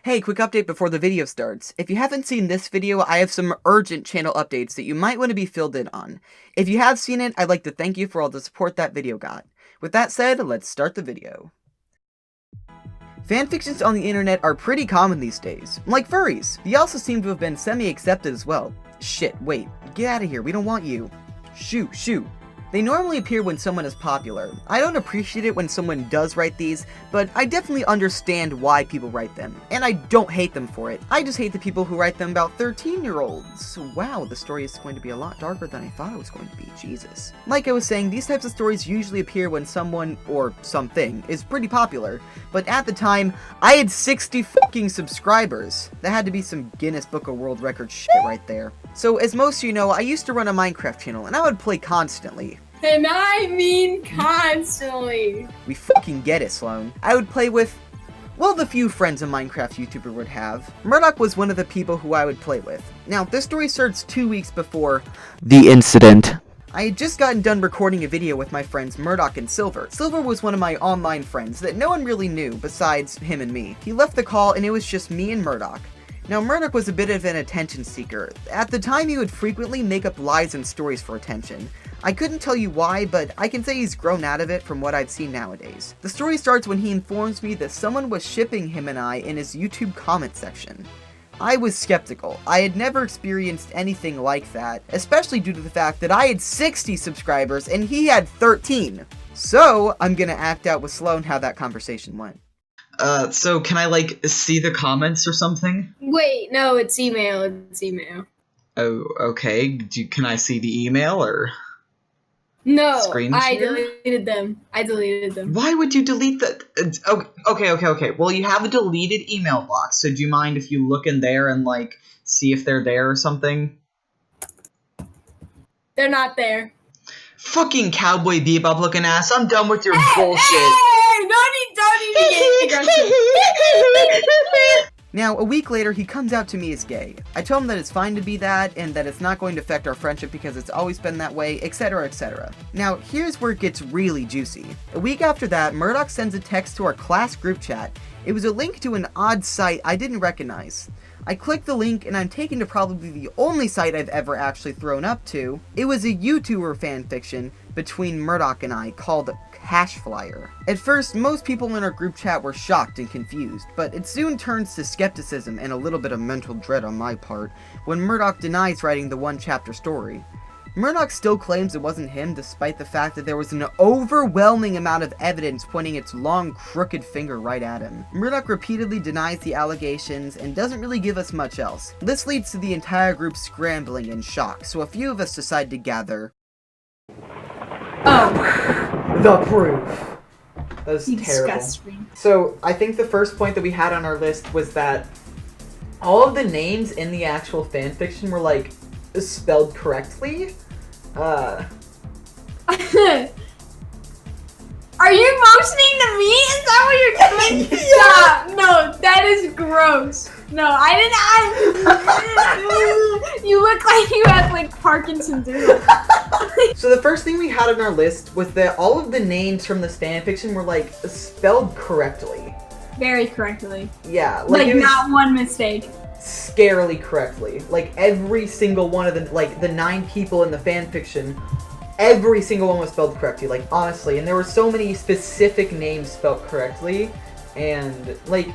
Hey, quick update before the video starts. If you haven't seen this video, I have some urgent channel updates that you might want to be filled in on. If you have seen it, I'd like to thank you for all the support that video got. With that said, let's start the video. Fanfictions on the internet are pretty common these days, like furries. They also seem to have been semi-accepted as well. Shit, wait, get out of here, we don't want you. Shoot. They normally appear when someone is popular. I don't appreciate it when someone does write these, but I definitely understand why people write them, and I don't hate them for it. I just hate the people who write them about 13-year-olds. Wow, the story is going to be a lot darker than I thought it was going to be, Jesus. Like I was saying, these types of stories usually appear when someone, or something, is pretty popular, but at the time, I had 60 fucking subscribers. That had to be some Guinness Book of World Records shit right there. So, as most of you know, I used to run a Minecraft channel, and I would play constantly. And I mean constantly. We fucking get it, Sloane. I would play with, well, the few friends a Minecraft YouTuber would have. Murdoch was one of the people who I would play with. Now, this story starts 2 weeks before the incident. I had just gotten done recording a video with my friends Murdoch and Silver. Silver was one of my online friends that no one really knew besides him and me. He left the call and it was just me and Murdoch. Now, Murdoch was a bit of an attention seeker. At the time, he would frequently make up lies and stories for attention. I couldn't tell you why, but I can say he's grown out of it from what I've seen nowadays. The story starts when he informs me that someone was shipping him and I in his YouTube comment section. I was skeptical. I had never experienced anything like that, especially due to the fact that I had 60 subscribers and he had 13. So, I'm gonna act out with Sloane how that conversation went. So can I, see the comments or something? Wait, no, it's email. Oh, okay. Can I see the email, or? No, Screen I share? deleted them. Why would you delete that? Okay. Well, you have a deleted email box, so do you mind if you look in there and, see if they're there or something? They're not there. Fucking Cowboy Bebop looking ass, I'm done with your bullshit. Hey, don't even get aggressive. Now, a week later, he comes out to me as gay. I tell him that it's fine to be that, and that it's not going to affect our friendship because it's always been that way, etc, etc. Now, here's where it gets really juicy. A week after that, Murdoch sends a text to our class group chat. It was a link to an odd site I didn't recognize. I click the link and I'm taken to probably the only site I've ever actually thrown up to. It was a YouTuber fanfiction between Murdoch and I called Cashflyer. At first, most people in our group chat were shocked and confused, but it soon turns to skepticism and a little bit of mental dread on my part when Murdoch denies writing the one-chapter story. Murdoch still claims it wasn't him despite the fact that there was an overwhelming amount of evidence pointing its long, crooked finger right at him. Murdoch repeatedly denies the allegations and doesn't really give us much else. This leads to the entire group scrambling in shock, so a few of us decide to gather. The proof. That was terrible. Disgusting. So, I think the first point that we had on our list was that all of the names in the actual fanfiction were, spelled correctly. Are you motioning to me? Is that what you're doing? Yeah. Stop. No, that is gross. No, I didn't. You look like you have Parkinson's. So the first thing we had on our list was that all of the names from this fanfiction were spelled correctly. Very correctly. Yeah, it was not one mistake. Scarily correctly. Every single one of the 9 people in the fanfiction, every single one was spelled correctly, honestly. And there were so many specific names spelled correctly, and I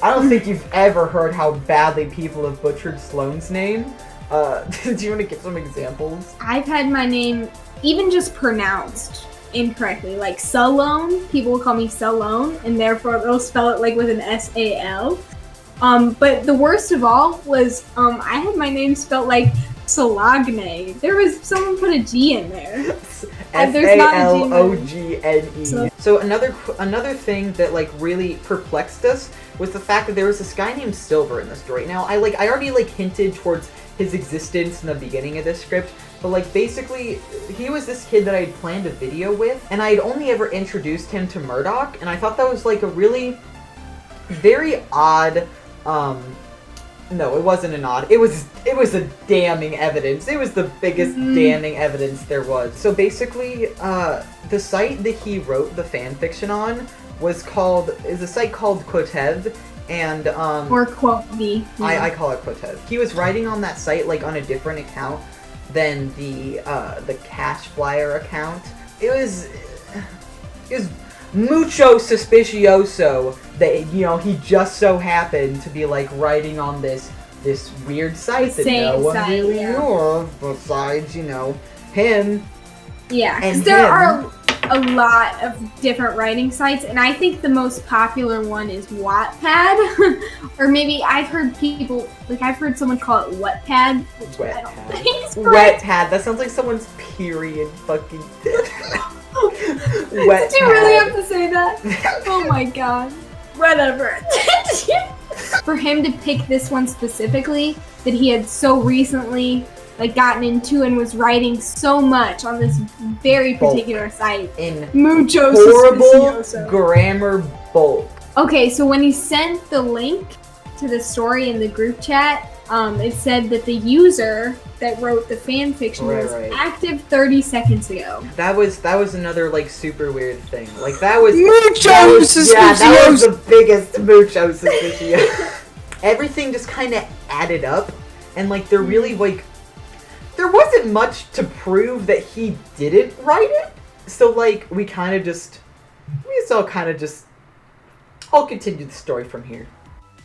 don't think you've ever heard how badly people have butchered Sloane's name. Do you want to give some examples? I've had my name even just pronounced incorrectly, Sloane. People will call me Sloane, and therefore they'll spell it with an S-A-L. But the worst of all was I had my name spelled Sologne. There was someone put a G in there. S-A-L-O-G-N-E. So another thing that really perplexed us was the fact that there was this guy named Silver in the story. Now I already hinted towards his existence in the beginning of this script, but basically he was this kid that I had planned a video with, and I had only ever introduced him to Murdoch, and I thought that was a really very odd no, it wasn't an odd. It was a damning evidence. It was the biggest damning evidence there was. So basically, the site that he wrote the fanfiction on is a site called Kotev, And, Or quote me. I call it Quotev. He was writing on that site, like, on a different account than the Cash Flyer account. It was mucho suspicioso that, you know, he just so happened to be, like, writing on this weird site that no one really knew of besides, you know, him. Yeah, because there are a lot of different writing sites, and I think the most popular one is Wattpad. Or maybe I've heard people, like I've heard someone call it Wetpad. Wetpad. That sounds like someone's period fucking Wetpad. Did you really have to say that? Oh my god. Whatever. For him to pick this one specifically, that he had so recently like gotten into and was writing so much on this very particular site. In mucho horrible grammar bulk. Okay, so when he sent the link to the story in the group chat, it said that the user that wrote the fan fiction was active 30 seconds ago. That was another like super weird thing. Like that was suspicious. Yeah, that was the biggest mucho suspicious. Everything just kind of added up, and like there really like there wasn't much to prove that he didn't write it. So like I'll continue the story from here.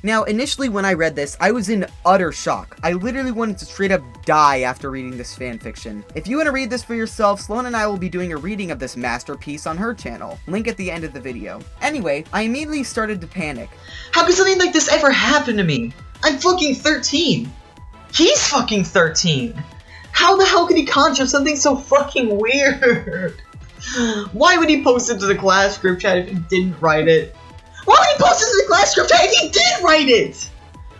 Now, initially when I read this, I was in utter shock. I literally wanted to straight up die after reading this fanfiction. If you want to read this for yourself, Sloane and I will be doing a reading of this masterpiece on her channel. Link at the end of the video. Anyway, I immediately started to panic. How could something like this ever happen to me? I'm fucking 13. He's fucking 13. How the hell could he conjure something so fucking weird? Why would he post it to the class group chat if he didn't write it? Why would he post it to the class group chat if he did write it?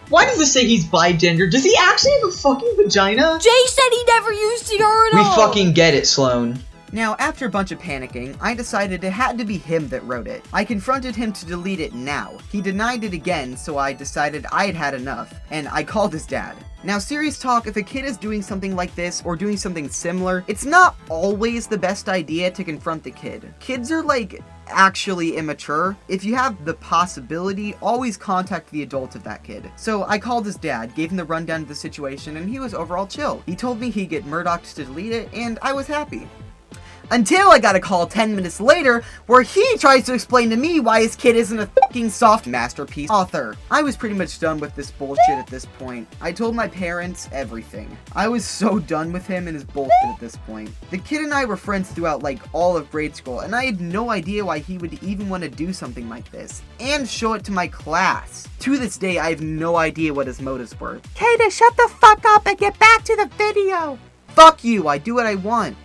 Why does it say he's bigender? Does he actually have a fucking vagina? Jay said he never used the urinal! We fucking get it, Sloane. Now, after a bunch of panicking, I decided it had to be him that wrote it. I confronted him to delete it now. He denied it again, so I decided I had had enough, and I called his dad. Now, serious talk, if a kid is doing something like this, or doing something similar, it's not always the best idea to confront the kid. Kids are, like, actually immature. If you have the possibility, always contact the adult of that kid. So I called his dad, gave him the rundown of the situation, and he was overall chill. He told me he'd get Murdoch to delete it, and I was happy. Until I got a call 10 minutes later, where he tries to explain to me why his kid isn't a fucking soft masterpiece author. I was pretty much done with this bullshit at this point. I told my parents everything. I was so done with him and his bullshit at this point. The kid and I were friends throughout like all of grade school, and I had no idea why he would even want to do something like this, and show it to my class. To this day, I have no idea what his motives were. Kata, shut the fuck up and get back to the video! Fuck you, I do what I want.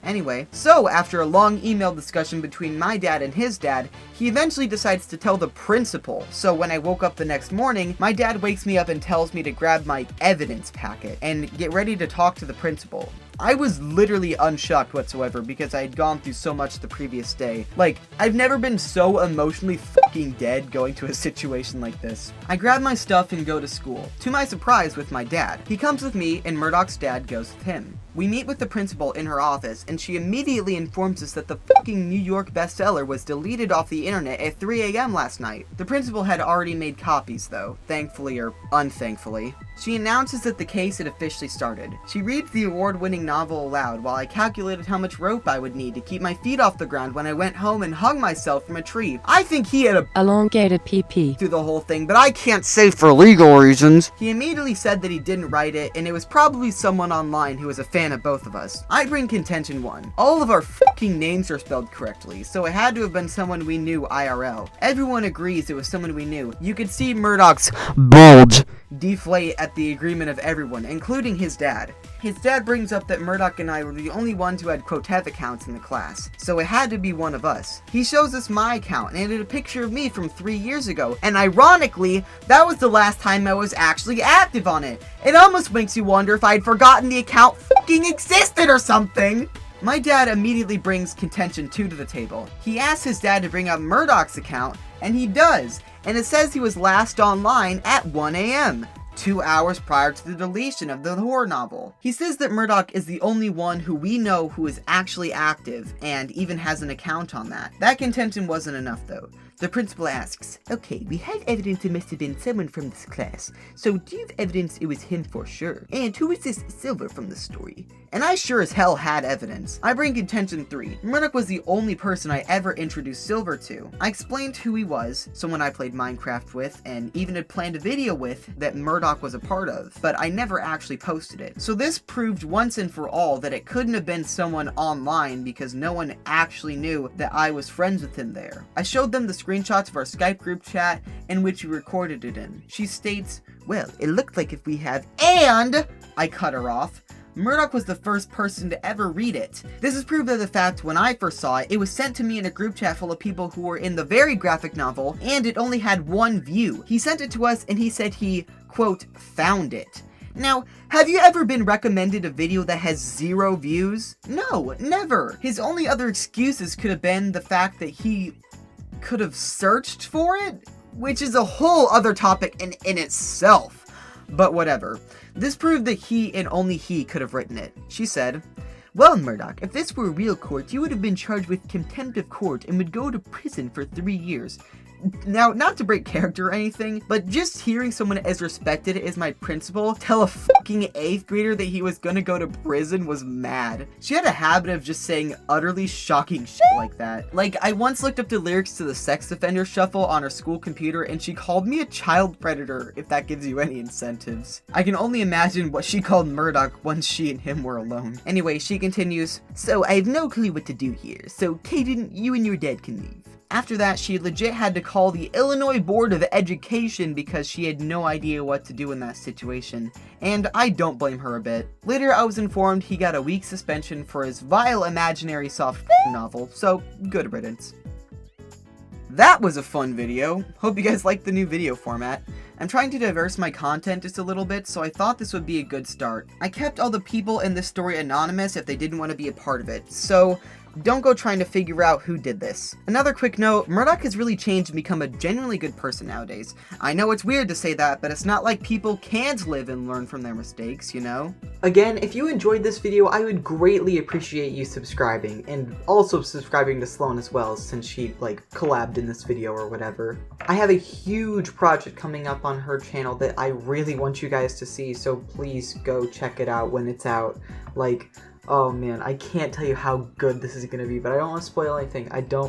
Anyway, so after a long email discussion between my dad and his dad, he eventually decides to tell the principal. So when I woke up the next morning, my dad wakes me up and tells me to grab my evidence packet and get ready to talk to the principal. I was literally unshocked whatsoever because I had gone through so much the previous day. Like, I've never been so emotionally fucking dead going to a situation like this. I grab my stuff and go to school. To my surprise, with my dad. He comes with me and Murdoch's dad goes with him. We meet with the principal in her office, and she immediately informs us that the fucking New York bestseller was deleted off the internet at 3 a.m. last night. The principal had already made copies though, thankfully or unthankfully. She announces that the case had officially started. She reads the award-winning novel aloud while I calculated how much rope I would need to keep my feet off the ground when I went home and hung myself from a tree. I think he had a elongated PP through the whole thing, but I can't say for legal reasons. He immediately said that he didn't write it, and it was probably someone online who was a fan of both of us. I bring contention 1. All of our fucking names are spelled correctly, so it had to have been someone we knew IRL. Everyone agrees it was someone we knew. You could see Murdoch's bulge deflate at the agreement of everyone, including his dad. His dad brings up that Murdoch and I were the only ones who had Quotev accounts in the class, so it had to be one of us. He shows us my account, and it had a picture of me from 3 years ago, and ironically, that was the last time I was actually active on it. It almost makes you wonder if I'd forgotten the account fucking existed or something! My dad immediately brings contention 2 to the table. He asks his dad to bring up Murdoch's account, and he does, and it says he was last online at 1 a.m. 2 hours prior to the deletion of the horror novel. He says that Murdoch is the only one who we know who is actually active and even has an account on that. That contention wasn't enough though. The principal asks, okay, we have evidence it must have been someone from this class, so do you have evidence it was him for sure? And who is this Silver from the story? And I sure as hell had evidence. I bring contention 3. Murdoch was the only person I ever introduced Silver to. I explained who he was, someone I played Minecraft with, and even had planned a video with that Murdoch was a part of, but I never actually posted it. So this proved once and for all that it couldn't have been someone online because no one actually knew that I was friends with him there. I showed them the screenshots of our Skype group chat in which we recorded it in. She states, well, it looked like if we have, and I cut her off. Murdoch was the first person to ever read it. This is proved by the fact when I first saw it, it was sent to me in a group chat full of people who were in the very graphic novel, and it only had 1 view. He sent it to us and he said he, quote, found it. Now, have you ever been recommended a video that has 0 views? No, never. His only other excuses could have been the fact that he could have searched for it, which is a whole other topic in itself. But whatever. This proved that he and only he could have written it. She said, well, Murdoch, if this were a real court, you would have been charged with contempt of court and would go to prison for 3 years. Now, not to break character or anything, but just hearing someone as respected as my principal tell a fucking 8th grader that he was gonna go to prison was mad. She had a habit of just saying utterly shocking shit like that. Like, I once looked up the lyrics to the Sex Offender Shuffle on her school computer and she called me a child predator, if that gives you any incentives. I can only imagine what she called Murdoch once she and him were alone. Anyway, she continues, so I have no clue what to do here, so Caden, you and your dad can leave. After that, she legit had to call the Illinois Board of Education because she had no idea what to do in that situation, and I don't blame her a bit. Later, I was informed he got a week suspension for his vile imaginary soft novel, so good riddance. That was a fun video. Hope you guys liked the new video format. I'm trying to diverse my content just a little bit, so I thought this would be a good start. I kept all the people in this story anonymous if they didn't want to be a part of it, so don't go trying to figure out who did this. Another quick note, Murdoch has really changed and become a genuinely good person nowadays. I know it's weird to say that, but it's not like people can't live and learn from their mistakes, you know? Again, if you enjoyed this video, I would greatly appreciate you subscribing, and also subscribing to Sloane as well, since she, like, collabed in this video or whatever. I have a huge project coming up on her channel that I really want you guys to see, so please go check it out when it's out. Like, oh man, I can't tell you how good this is gonna be, but I don't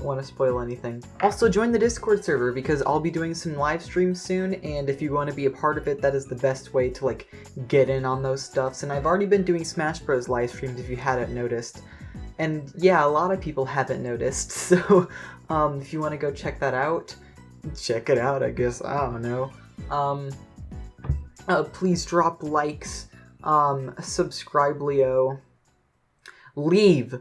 want to spoil anything. Also, join the Discord server because I'll be doing some live streams soon, and if you want to be a part of it, that is the best way to, like, get in on those stuffs. And I've already been doing Smash Bros. Live streams if you hadn't noticed. And yeah, a lot of people haven't noticed, so if you want to go check that out, check it out, I guess, I don't know. Please drop likes, subscribe, Leo. Leave.